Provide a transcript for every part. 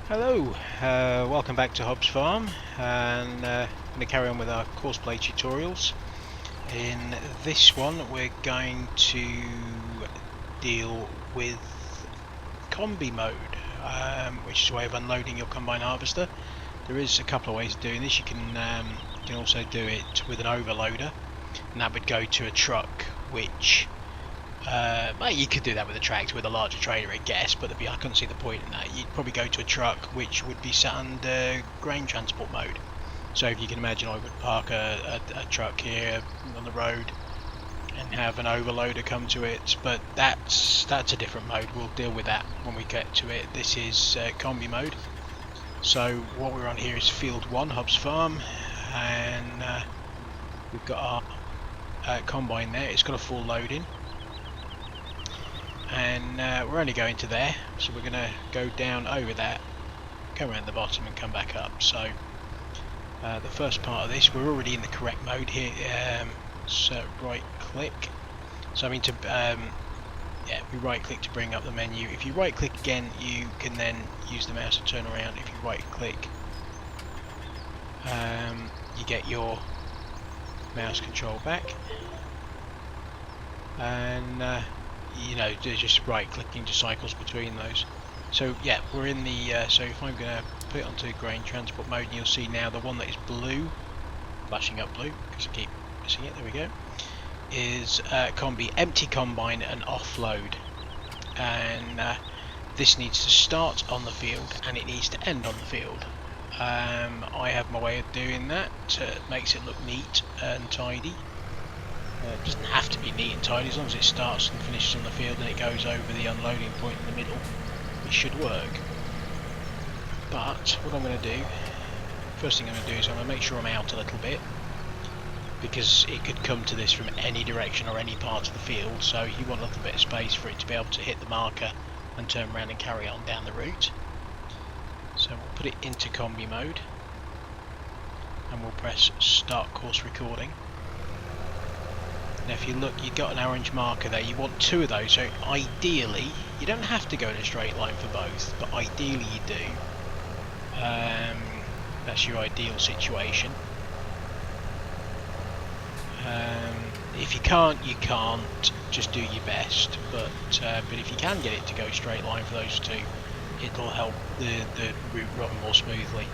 Hello, welcome back to Hobbs Farm, and I'm going to carry on with our courseplay tutorials. In this one we're going to deal with combi mode, which is a way of unloading your combine harvester. There is a couple of ways of doing this. You can also do it with an overloader, and that would go to a truck, which well, you could do that with a tractor with a larger trailer, I guess, but I couldn't see the point in that. You'd probably go to a truck which would be set under grain transport mode. So if you can imagine, I would park a truck here on the road and have an overloader come to it, but that's a different mode. We'll deal with that when we get to it. This is combi mode. So what we're on here is field 1, Hobbs Farm, and we've got our combine there. It's got a full loading. And we're only going to there, so we're going to go down over that, come around the bottom and come back up. So the first part of this, we're already in the correct mode here. So right click, so I mean to we right click to bring up the menu. If you right click again, you can then use the mouse to turn around. If you right click, you get your mouse control back, and you know, just right clicking just cycles between those. So yeah, we're in the so if I'm going to put it onto grain transport mode, and you'll see now the one that is blue, flashing up blue because I keep missing it, there we go, is combi, empty combine and offload. And this needs to start on the field and it needs to end on the field. I have my way of doing that. It makes it look neat and tidy. It doesn't have to be neat and tidy, as long as it starts and finishes on the field and it goes over the unloading point in the middle, it should work. But what I'm going to do, first thing I'm going to do is I'm going to make sure I'm out a little bit, because it could come to this from any direction or any part of the field, so you want a little bit of space for it to be able to hit the marker and turn around and carry on down the route. So we'll put it into combi mode and we'll press start course recording. Now if you look, you've got an orange marker there. You want 2 of those, so ideally, you don't have to go in a straight line for both, but ideally you do. That's your ideal situation. If you can't, you can't. Just do your best. But if you can get it to go straight line for those 2, it'll help the route run more smoothly.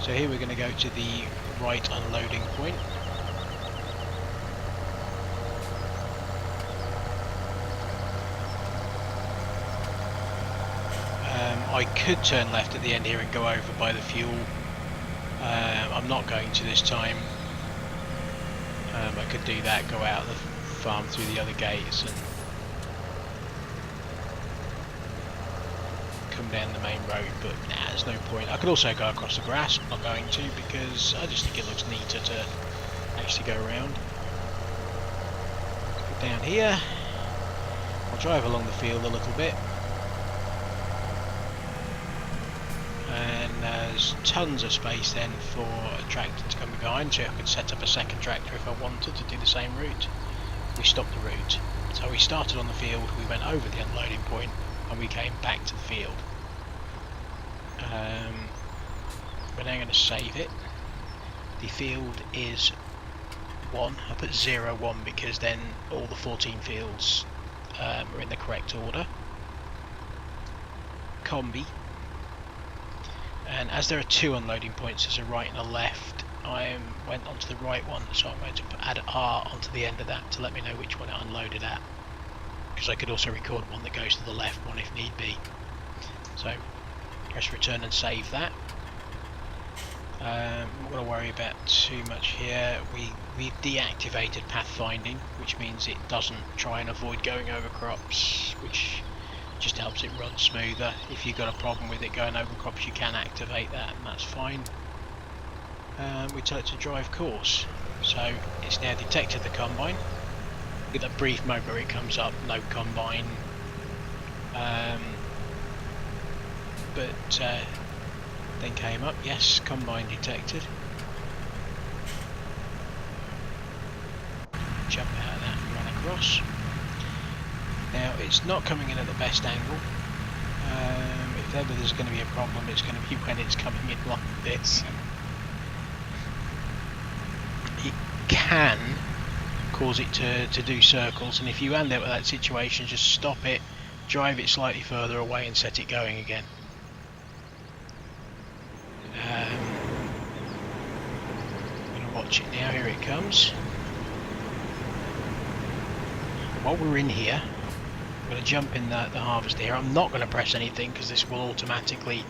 So here we're going to go to the right unloading point. I could turn left at the end here and go over by the fuel. I'm not going to this time. I could do that, go out of the farm through the other gates and come down the main road, but nah, there's no point. I could also go across the grass. I'm not going to, because I just think it looks neater to actually go around. Go down here. I'll drive along the field a little bit. And there's tons of space then for a tractor to come behind, so I could set up a second tractor if I wanted to do the same route. We stopped the route. So we started on the field, we went over the unloading point, and we came back to the field. We're now going to save it. The field is 1. I put 0, 1 because then all the 14 fields are in the correct order. Combi. And as there are 2 unloading points, there's a right and a left, I went onto the right one, so I'm going to add an R onto the end of that to let me know which one it unloaded at, because I could also record one that goes to the left one if need be. So press return and save that. I'm not going to worry about too much here. We've deactivated pathfinding, which means it doesn't try and avoid going over crops, which just helps it run smoother. If you've got a problem with it going over crops, you can activate that, and that's fine. We tell it to drive course, so it's now detected the combine. With that brief moment where it comes up, no combine, but then came up, yes, combine detected. Jump out of that and run across. Now it's not coming in at the best angle. If if ever there's going to be a problem, it's going to be when it's coming in like this. It can cause it to do circles, and if you end up with that situation, just stop it, drive it slightly further away and set it going again. I'm going to watch it now. Here it comes. While we're in here, I'm going to jump in the harvester here. I'm not going to press anything because this will automatically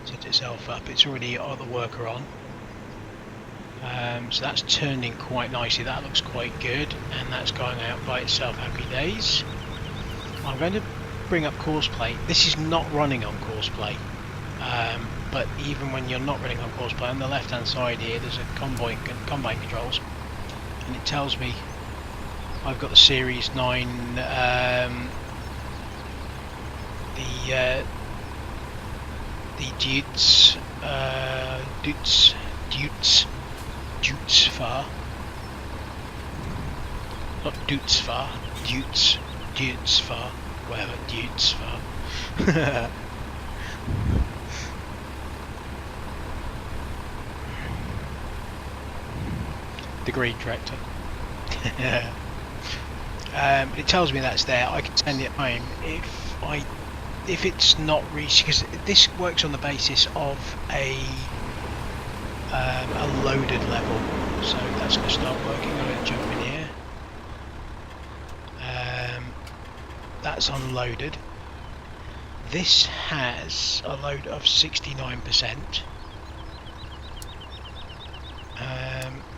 set itself up. It's already got the worker on. So that's turning quite nicely. That looks quite good, and that's going out by itself. Happy days. I'm going to bring up courseplay. This is not running on courseplay, but even when you're not running on courseplay, on the left hand side here there's a combine controls, and it tells me I've got the Series 9, the Dutsfar, not Dutsfar, Dutsfar, whatever, Dutsfar. The green tractor. It tells me that's there. I can send it home if it's not reached, because this works on the basis of a loaded level. So that's going to start working. I'm going to jump in here. That's unloaded. This has a load of 69%.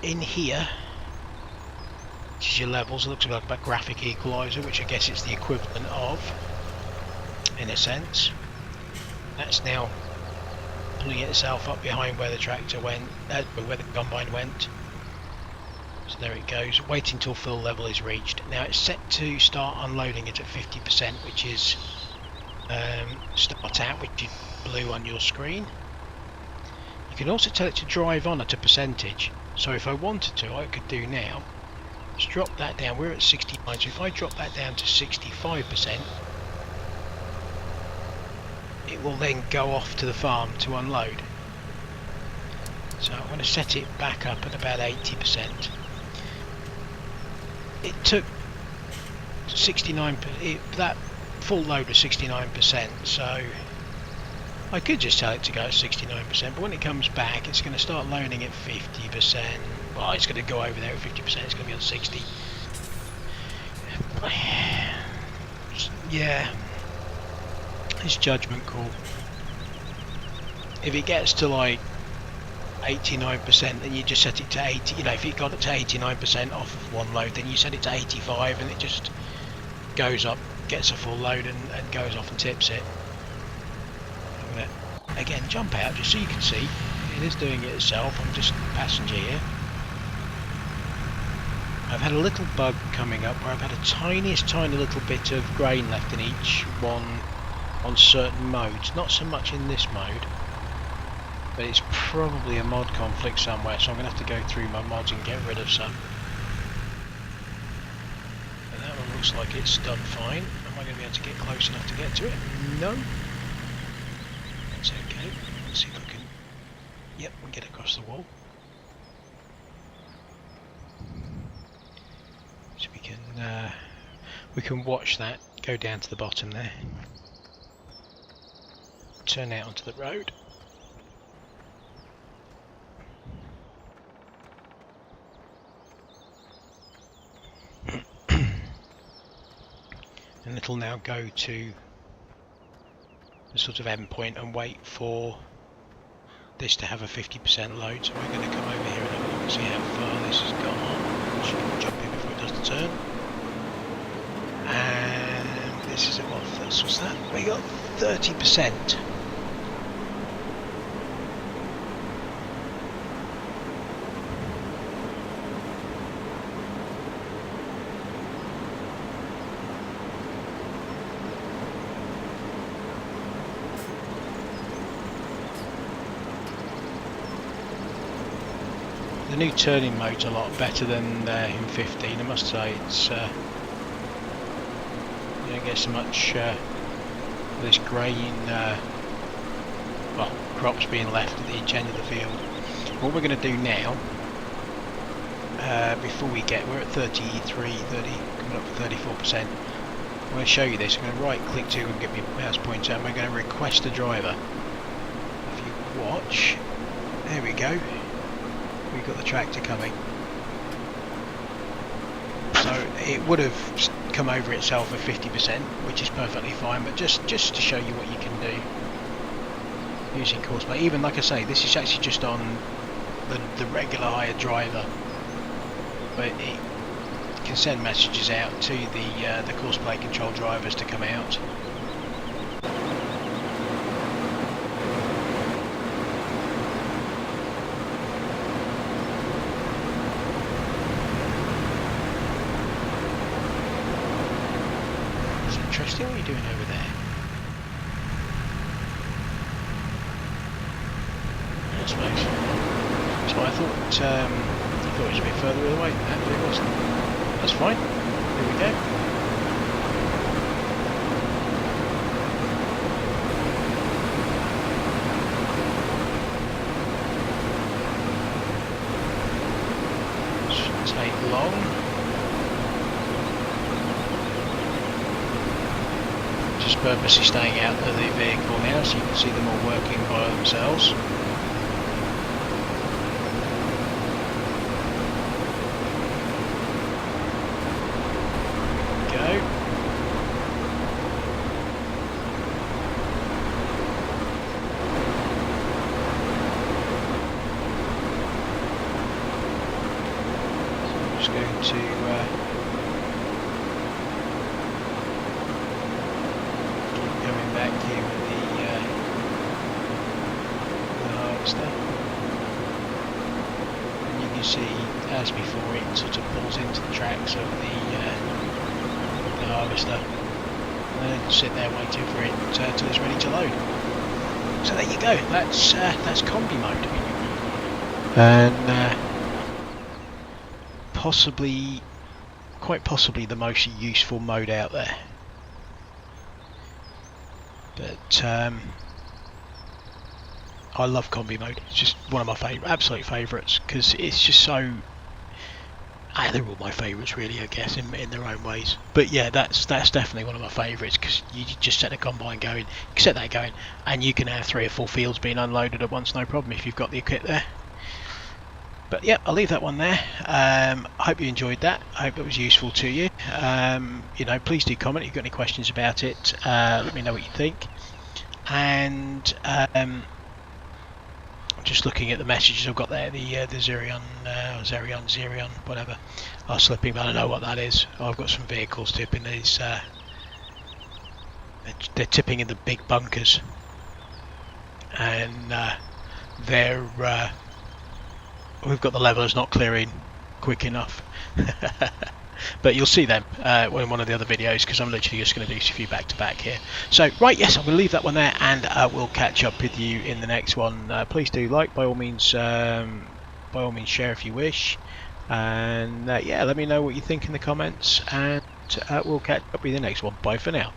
In here, which is your levels, it looks like a graphic equalizer, which I guess it's the equivalent of, in a sense. That's now pulling itself up behind where the tractor went, where the combine went. So there it goes, waiting until full level is reached. Now it's set to start unloading it at 50%, which is start out, which is blue on your screen. You can also tell it to drive on at a percentage. So if I wanted to, I could do now, let's drop that down. We're at 69, so if I drop that down to 65%, it will then go off to the farm to unload. So I'm going to set it back up at about 80%. It took 69%, that full load was 69%, so I could just tell it to go at 69%, but when it comes back it's going to start loading at 50%. Well, it's going to go over there at 50%, it's going to be on 60. Yeah, it's judgment call. If it gets to like 89%, then you just set it to 80. You know, if it got it to 89% off of one load, then you set it to 85, and it just goes up, gets a full load, and goes off and tips it. I'm gonna again jump out just so you can see it is doing it itself. I'm just a passenger here. I've had a little bug coming up where I've had a tiny little bit of grain left in each one on certain modes. Not so much in this mode, but it's probably a mod conflict somewhere, so I'm going to have to go through my mods and get rid of some. But that one looks like it's done fine. Am I going to be able to get close enough to get to it? No. That's okay. Let's see if I can... Yep, we get across the wall. So we can watch that go down to the bottom there. Turn out onto the road. And it'll now go to the sort of end point and wait for this to have a 50% load. So we're going to come over here and have a look and see how far this has gone. Just jump in before it does the turn. And this is at what first was that? We got 30%. The new turning mode's a lot better than in 15, I must say. It's you don't get so much this grain well, crops being left at each end of the field. What we're going to do now, before we're at 33, 30, coming up to 34%. I'm going to show you this. I'm going to right click to and get my mouse pointer, and we're going to request a driver. If you watch, there we go. We've got the tractor coming. So it would have come over itself at 50%, which is perfectly fine, but just to show you what you can do using courseplay. Even like I say, this is actually just on the regular hired driver, but it can send messages out to the courseplay control drivers to come out. It's interesting. What are you doing over there? I suppose. So I thought it was a bit further away, but it wasn't. That's fine. There we go. Shouldn't take long. Just purposely staying out of the vehicle now, so you can see them all working by themselves. Going to keep coming back here with the harvester, and you can see, as before, it sort of pulls into the tracks of the harvester, and then sit there waiting for it till it's ready to load. So there you go. That's combi mode, and quite possibly the most useful mode out there. But I love combi mode. It's just one of my absolute favourites, because it's just so. They're all my favourites, really, I guess, in their own ways. But yeah, that's definitely one of my favourites, because you just set a combine going, you can set that going, and you can have 3 or 4 fields being unloaded at once, no problem, if you've got the kit there. But yeah, I'll leave that one there. I hope you enjoyed that. I hope it was useful to you. You know, please do comment if you've got any questions about it. Let me know what you think. And just looking at the messages I've got there, the Zerion, whatever, are slipping, but I don't know what that is. I've got some vehicles tipping these. They're tipping in the big bunkers, and we've got the levelers not clearing quick enough. But you'll see them in one of the other videos, because I'm literally just going to do a few back to back here. So right, yes, I'm going to leave that one there, and we'll catch up with you in the next one. Please do like, by all means share if you wish, and yeah, let me know what you think in the comments, and we'll catch up with you in the next one. Bye for now.